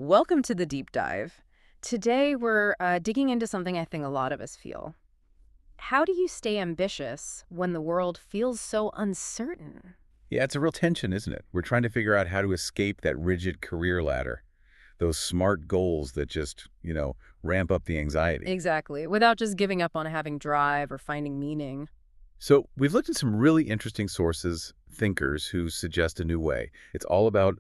Welcome to the deep dive. Today we're digging into something I think a lot of us feel. How do you stay ambitious when the world feels so uncertain? Yeah, it's a real tension, isn't it? We're trying to figure out how to escape that rigid career ladder, those smart goals that just, ramp up the anxiety. Exactly, without just giving up on having drive or finding meaning. So we've looked at some really interesting sources, thinkers who suggest a new way. It's all about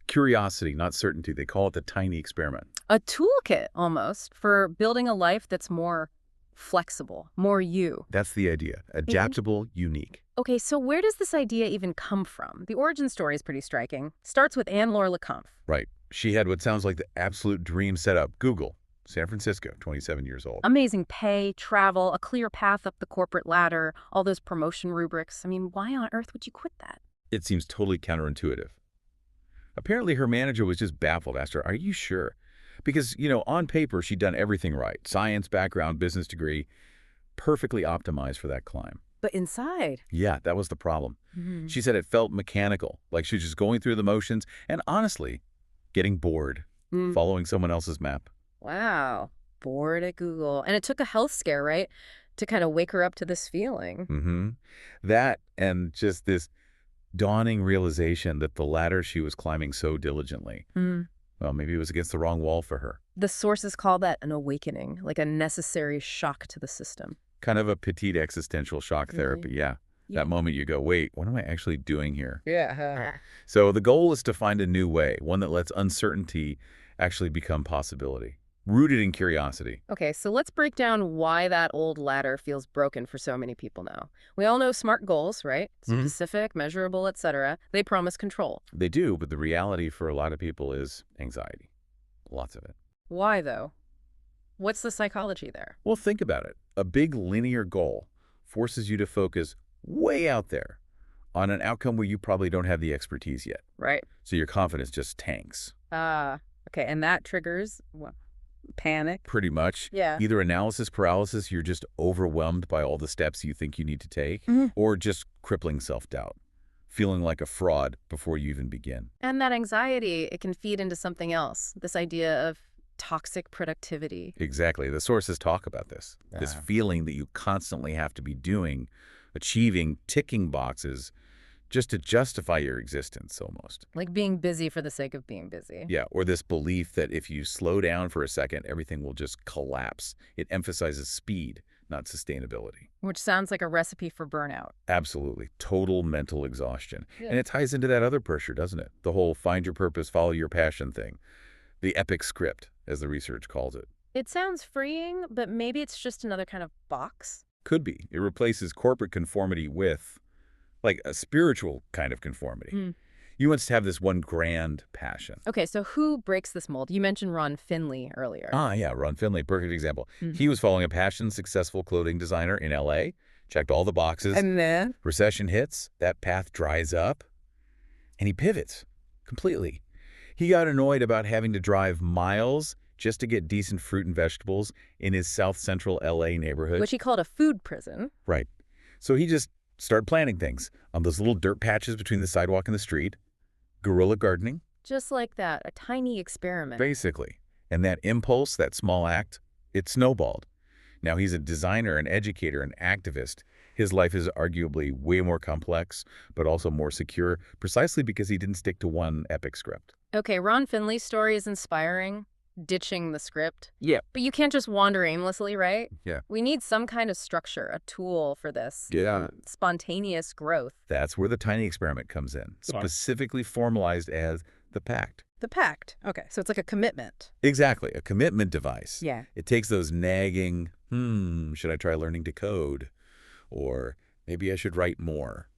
curiosity, not certainty. They call it the tiny experiment. A toolkit, almost, for building a life that's more flexible, more you. That's the idea. Mhm. Adaptable, unique. Okay, so where does this idea even come from? The origin story is pretty striking. Starts with Anne-Laure Le Cunff. Right. She had what sounds like the absolute dream setup. Google, San Francisco, 27 years old. Amazing pay, travel, a clear path up the corporate ladder, all those promotion rubrics. I mean, why on earth would you quit that? It seems totally counterintuitive. Apparently, her manager was just baffled, asked her, "Are you sure?" Because, on paper, she'd done everything right. Science background, business degree, perfectly optimized for that climb. But inside. Yeah, that was the problem. Mhm. She said it felt mechanical, like she was just going through the motions and honestly, getting bored, Mm. following someone else's map. Wow. Bored at Google. And it took a health scare, right? To kind of wake her up to this feeling. hmm That and just this dawning realization that the ladder she was climbing so diligently, Mm. well, maybe it was against the wrong wall for her. The sources call that an awakening, like a necessary shock to the system. Kind of a petite existential shock therapy, Really? yeah. Yeah. That moment you go, wait, what am I actually doing here? Yeah. So the goal is to find a new way, one that lets uncertainty actually become possibility, rooted in curiosity. Okay, so let's break down why that old ladder feels broken for so many people now. We all know SMART goals, right? Mhm. Specific, measurable, etc. They promise control. They do, but the reality for a lot of people is anxiety. Lots of it. Why, though? What's the psychology there? Well, think about it. A big linear goal forces you to focus way out there on an outcome where you probably don't have the expertise yet. Right. So your confidence just tanks. Ah, okay, and that triggers panic. Pretty much. Yeah. Either analysis paralysis, you're just overwhelmed by all the steps you think you need to take, Mhm. or just crippling self-doubt, feeling like a fraud before you even begin. And that anxiety, it can feed into something else. This idea of toxic productivity. Exactly. The sources talk about this. This Yeah. feeling that you constantly have to be doing, achieving, ticking boxes just to justify your existence almost. Like being busy for the sake of being busy. Yeah, or this belief that if you slow down for a second, everything will just collapse. It emphasizes speed, not sustainability. Which sounds like a recipe for burnout. Absolutely. Total mental exhaustion. Yeah. And it ties into that other pressure, doesn't it? The whole find your purpose, follow your passion thing. The epic script, as the research calls it. It sounds freeing, but maybe it's just another kind of box. Could be. It replaces corporate conformity with, like, a spiritual kind of conformity. Mm. You must have this one grand passion. Okay, so who breaks this mold? You mentioned Ron Finley earlier. Ah, yeah, Ron Finley, perfect example. Mhm. He was following a passion, successful clothing designer in L.A., checked all the boxes. And then? Recession hits, that path dries up, and he pivots completely. He got annoyed about having to drive miles just to get decent fruit and vegetables in his South Central L.A. neighborhood. Which he called a food prison. Right. So he just started planting things on those little dirt patches between the sidewalk and the street, guerrilla gardening, Just like that, a tiny experiment. basically. And that impulse, that small act, it snowballed. Now he's a designer, an educator, an activist. His life is arguably way more complex, but also more secure, precisely because he didn't stick to one epic script. Okay, Ron Finley's story is inspiring, ditching the script. Yeah. But you can't just wander aimlessly, right? Yeah. We need some kind of structure, a tool for this. Yeah. Spontaneous growth. That's where the tiny experiment comes in, specifically formalized as the pact. The pact. Okay, so it's like a commitment. Exactly, a commitment device. Yeah. It takes those nagging, should I try learning to code? Or maybe I should write more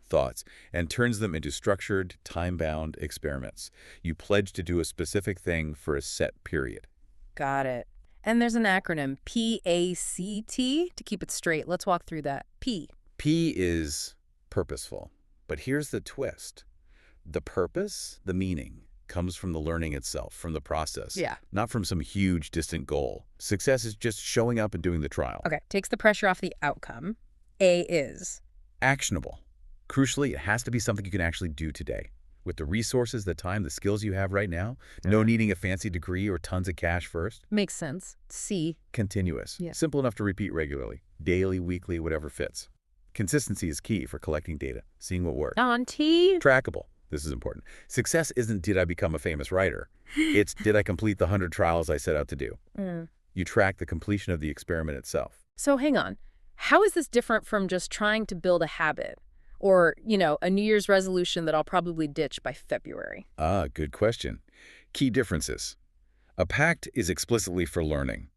thoughts, and turns them into structured, time-bound experiments. You pledge to do a specific thing for a set period. Got it. And there's an acronym, PACT, to keep it straight. Let's walk through that. P. P is purposeful. But here's the twist. The purpose, the meaning, comes from the learning itself, from the process. Yeah. Not from some huge, distant goal. Success is just showing up and doing the trial. Okay, takes the pressure off the outcome. A is. Actionable. Crucially, it has to be something you can actually do today. With the resources, the time, the skills you have right now, no Yeah. needing a fancy degree or tons of cash first. Makes sense. C. Continuous. Yeah. Simple enough to repeat regularly. Daily, weekly, whatever fits. Consistency is key for collecting data, seeing what works. On T. Trackable. This is important. Success isn't did I become a famous writer. It's did I complete the 100 trials I set out to do. Mm. You track the completion of the experiment itself. So hang on. How is this different from just trying to build a habit? Or, a New Year's resolution that I'll probably ditch by February? Ah, good question. Key differences. A pact is explicitly for learning,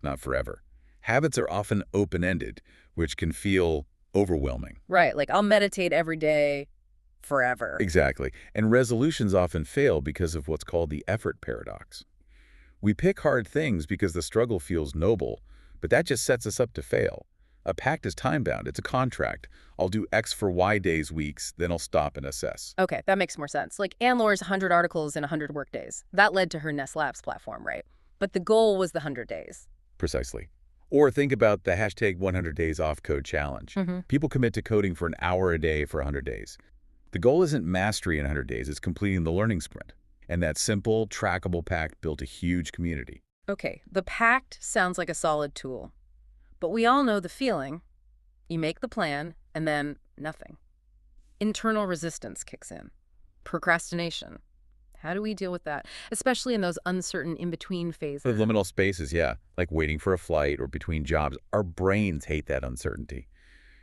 not forever. Habits are often open-ended, which can feel overwhelming. Right, like I'll meditate every day forever. Exactly. And resolutions often fail because of what's called the effort paradox. We pick hard things because the struggle feels noble, but that just sets us up to fail. A pact is time-bound. It's a contract. I'll do X for Y days, weeks, then I'll stop and assess. Okay, that makes more sense. Like Anne-Laure's 100 articles in 100 workdays. That led to her Nest Labs platform, right? But the goal was the 100 days. Precisely. Or think about the hashtag 100 days off code challenge. People commit to coding for an hour a day for 100 days. The goal isn't mastery in 100 days, it's completing the learning sprint. And that simple, trackable pact built a huge community. Okay, the pact sounds like a solid tool. But we all know the feeling. You make the plan, and then nothing. Internal resistance kicks in. Procrastination. How do we deal with that? Especially in those uncertain in-between The phases. liminal spaces, yeah, like waiting for a flight or between jobs. Our brains hate that uncertainty.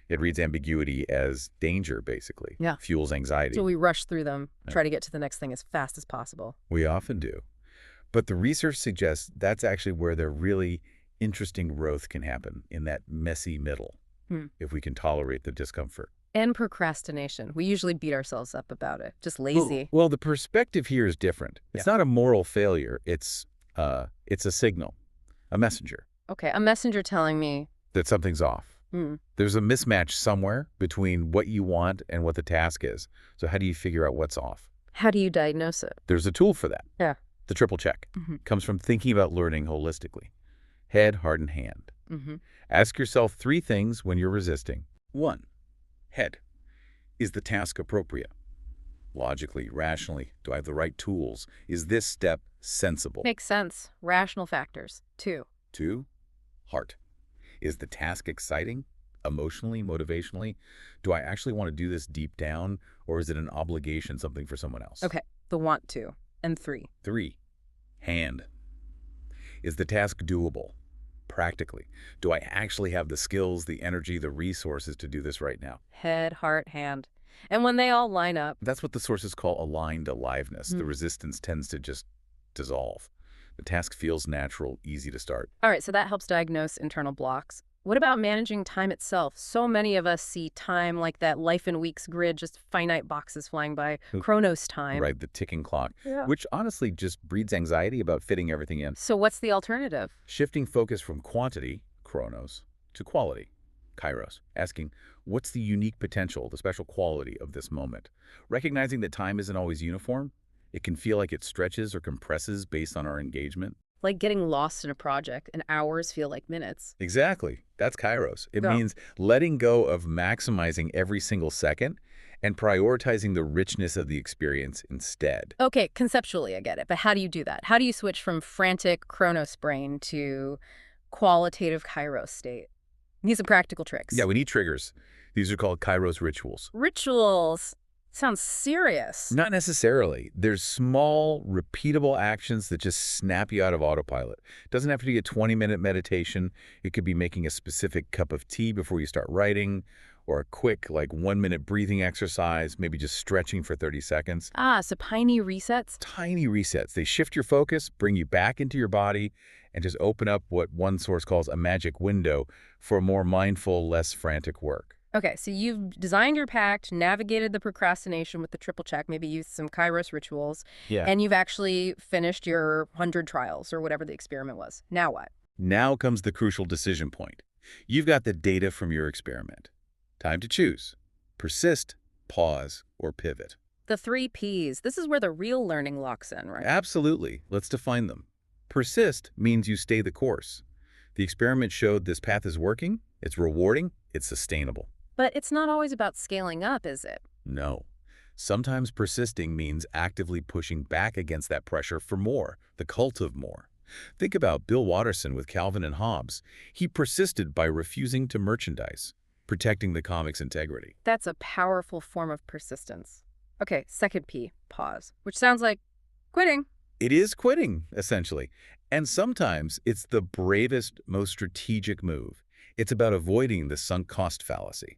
It reads ambiguity as danger, basically. Yeah. Fuels anxiety. So we rush through them, Yeah. try to get to the next thing as fast as possible. We often do. But the research suggests that's actually where the really interesting growth can happen, in that messy middle, if we can tolerate the discomfort. And procrastination. We usually beat ourselves up about it. Just lazy. Well, the perspective here is different. It's not a moral failure. It's a signal, a messenger, Okay, a messenger telling me, that something's off. hmm, There's a mismatch somewhere between what you want and what the task is. So how do you figure out what's off? how do you diagnose it? There's a tool for that. Yeah. The triple check. Comes from thinking about learning holistically. Head, heart, and hand. Ask yourself 3 things when you're resisting. 1. Head. Is the task appropriate? Logically, rationally, do I have the right tools? Is this step sensible? Makes sense. Rational factors. 2. 2. Heart. Is the task exciting? Emotionally, motivationally? Do I actually want to do this deep down, or is it an obligation, something for someone else? Okay, the want to. And 3. 3. Hand. Is the task doable? Practically. Do I actually have the skills, the energy, the resources to do this right now? Head, heart, hand. And when they all line up, That's what the sources call aligned aliveness. The resistance tends to just dissolve. The task feels natural, easy to start. all right, so that helps diagnose internal blocks. What about managing time itself? So many of us see time like that life in weeks grid, just finite boxes flying by, chronos time. Right, the ticking clock, Yeah. which honestly just breeds anxiety about fitting everything in. So what's the alternative? Shifting focus from quantity, chronos, to quality, kairos. Asking, what's the unique potential, the special quality of this moment? Recognizing that time isn't always uniform. It can feel like it stretches or compresses based on our engagement. Like getting lost in a project and hours feel like minutes. Exactly. That's kairos. It Yeah. means letting go of maximizing every single second and prioritizing the richness of the experience instead. Okay, conceptually I get it, but how do you do that? How do you switch from frantic chronos brain to qualitative kairos state? Need some practical tricks. Yeah, we need triggers. These are called kairos rituals. Rituals. Sounds serious. Not necessarily. There's small, repeatable actions that just snap you out of autopilot. It doesn't have to be a 20-minute meditation. It could be making a specific cup of tea before you start writing, or a quick, 1-minute breathing exercise, maybe just stretching for 30 seconds. So tiny resets? Tiny resets. They shift your focus, bring you back into your body, and just open up what one source calls a magic window for more mindful, less frantic work. Okay, so you've designed your pact, navigated the procrastination with the triple check, maybe used some kairos rituals, Yeah. and you've actually finished your 100 trials or whatever the experiment was. Now what? Now comes the crucial decision point. You've got the data from your experiment. Time to choose. Persist, pause, or pivot. The 3 Ps. This is where the real learning locks in, right? Absolutely. Let's define them. Persist means you stay the course. The experiment showed this path is working, it's rewarding, it's sustainable. But it's not always about scaling up, is it? No. Sometimes persisting means actively pushing back against that pressure for more, the cult of more. Think about Bill Watterson with Calvin and Hobbes. He persisted by refusing to merchandise, protecting the comic's integrity. That's a powerful form of persistence. Okay, second P, pause, which sounds like quitting. It is quitting, essentially. And sometimes it's the bravest, most strategic move. It's about avoiding the sunk cost fallacy.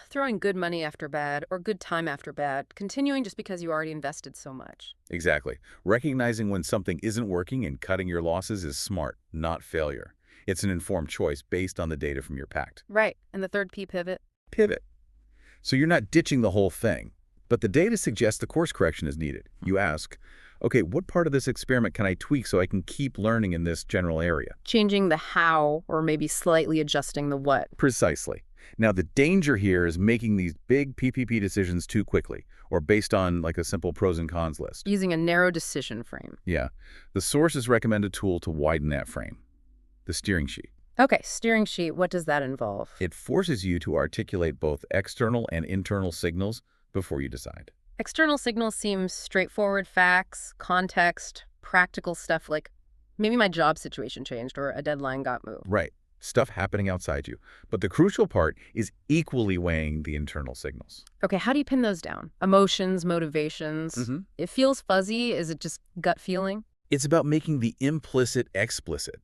Throwing good money after bad or good time after bad, continuing just because you already invested so much. Exactly. Recognizing when something isn't working and cutting your losses is smart, not failure. It's an informed choice based on the data from your pact. Right, and the third P, pivot. Pivot. So you're not ditching the whole thing, but the data suggests the course correction is needed. You ask, okay, what part of this experiment can I tweak so I can keep learning in this general area? Changing the how or maybe slightly adjusting the what. Precisely. Now, the danger here is making these big PPP decisions too quickly or based on like a simple pros and cons list. Using a narrow decision frame. Yeah. The sources recommend a tool to widen that frame, the steering sheet. Okay, steering sheet, what does that involve? It forces you to articulate both external and internal signals before you decide. External signals seem straightforward facts, context, practical stuff like maybe my job situation changed or a deadline got moved. Right. Stuff happening outside you. But the crucial part is equally weighing the internal signals. Okay, how do you pin those down? Emotions, motivations. It feels fuzzy. Is it just gut feeling? It's about making the implicit explicit.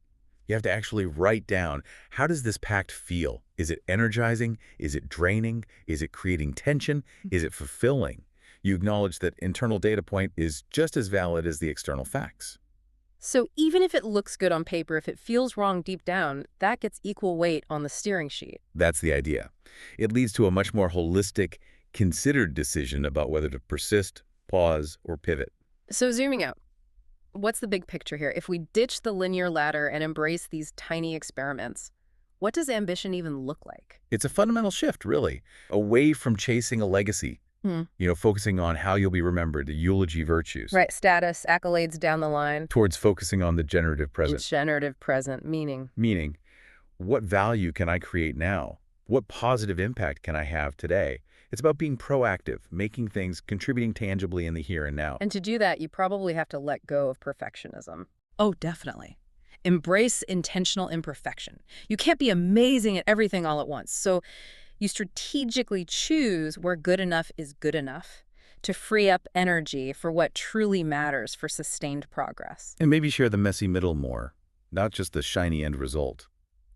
You have to actually write down, how does this pact feel? Is it energizing? Is it draining? Is it creating tension? Is it fulfilling? You acknowledge that internal data point is just as valid as the external facts. So even if it looks good on paper, if it feels wrong deep down, that gets equal weight on the steering sheet. That's the idea. It leads to a much more holistic, considered decision about whether to persist, pause, or pivot. So zooming out, what's the big picture here? If we ditch the linear ladder and embrace these tiny experiments, what does ambition even look like? It's a fundamental shift, really, away from chasing a legacy. Focusing on how you'll be remembered, the eulogy virtues. Right, status, accolades down the line. Towards focusing on the generative present. Generative present, meaning. Meaning, what value can I create now? What positive impact can I have today? It's about being proactive, making things, contributing tangibly in the here and now. And to do that, you probably have to let go of perfectionism. Oh, definitely. Embrace intentional imperfection. You can't be amazing at everything all at once. So you strategically choose where good enough is good enough to free up energy for what truly matters for sustained progress. And maybe share the messy middle more, not just the shiny end result.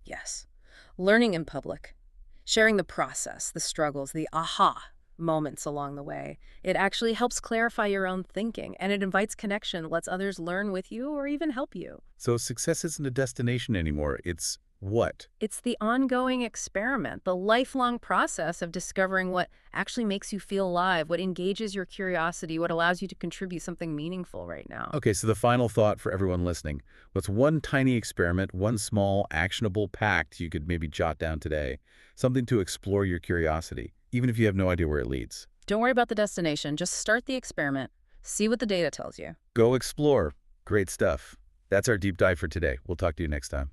Yes. Learning in public, sharing the process, the struggles, the aha moments along the way. It actually helps clarify your own thinking, and it invites connection, lets others learn with you or even help you. So success isn't a destination anymore. It's what? It's the ongoing experiment, the lifelong process of discovering what actually makes you feel alive, what engages your curiosity, what allows you to contribute something meaningful right now. Okay, so the final thought for everyone listening. What's one tiny experiment, one small, actionable pact you could maybe jot down today? Something to explore your curiosity, even if you have no idea where it leads. Don't worry about the destination. Just start the experiment. See what the data tells you. Go explore. Great stuff. That's our deep dive for today. We'll talk to you next time.